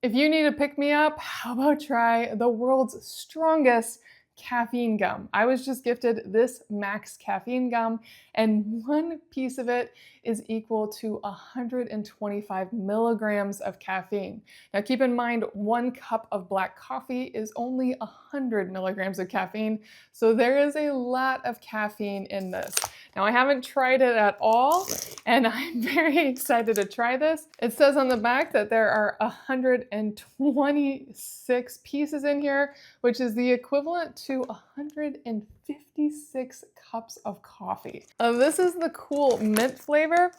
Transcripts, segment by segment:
If you need a pick-me-up, how about try the world's strongest caffeine gum? I was just gifted this Maax caffeine gum, and one piece of it is equal to 125 milligrams of caffeine. Now keep in mind, 1 cup of black coffee is only 100 milligrams of caffeine, so there is a lot of caffeine in this. Now I haven't tried it at all, and I'm very excited to try this. It says on the back that there are 126 pieces in here, which is the equivalent to 156 cups of coffee. This is the cool mint flavor,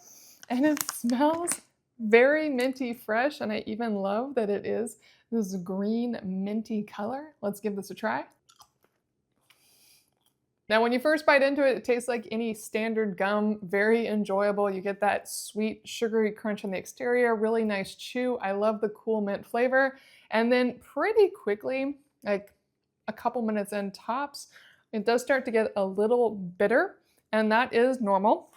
and it smells very minty fresh, and I even love that it is this green minty color. Let's give this a try. Now, when you first bite into it, it tastes like any standard gum, very enjoyable. You get that sweet, sugary crunch on the exterior, really nice chew. I love the cool mint flavor. And then pretty quickly, like a couple minutes in tops, it does start to get a little bitter, and that is normal.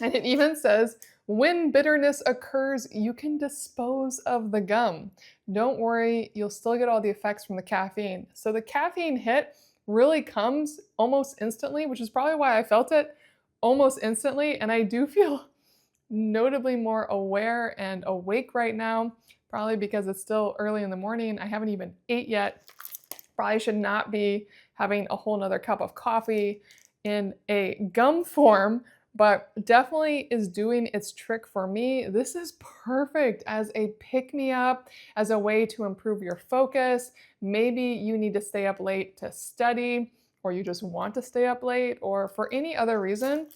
And it even says, when bitterness occurs, you can dispose of the gum. Don't worry, you'll still get all the effects from the caffeine. So the caffeine hit really comes almost instantly, which is probably why I felt it almost instantly. And I do feel notably more aware and awake right now, probably because it's still early in the morning. I haven't even ate yet. Probably should not be having a whole nother cup of coffee in a gum form, but definitely is doing its trick for me. This is perfect as a pick-me-up, as a way to improve your focus. Maybe you need to stay up late to study, or you just want to stay up late, or for any other reason.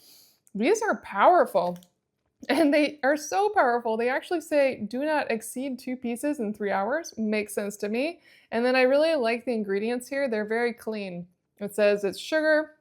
These are powerful. And they are so powerful. They actually say do not exceed 2 pieces in 3 hours. Makes sense to me. And then I really like the ingredients here. They're very clean. It says it's sugar,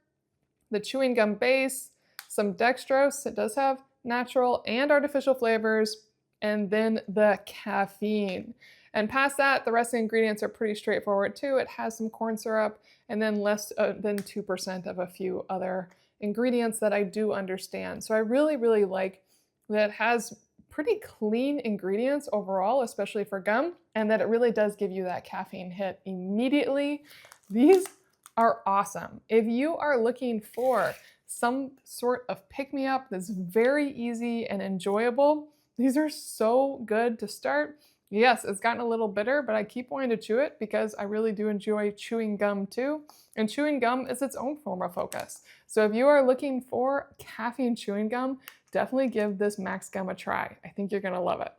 the chewing gum base, some dextrose. It does have natural and artificial flavors, and then the caffeine. And past that, the rest of the ingredients are pretty straightforward too. It has some corn syrup and then less than 2% of a few other ingredients that I do understand. So I really, really like that it has pretty clean ingredients overall, especially for gum, and that it really does give you that caffeine hit immediately. These are awesome. If you are looking for some sort of pick-me-up that's very easy and enjoyable, these are so good to start. Yes, it's gotten a little bitter, but I keep wanting to chew it because I really do enjoy chewing gum too. And chewing gum is its own form of focus. So if you are looking for caffeine chewing gum, definitely give this Maax gum a try. I think you're gonna love it.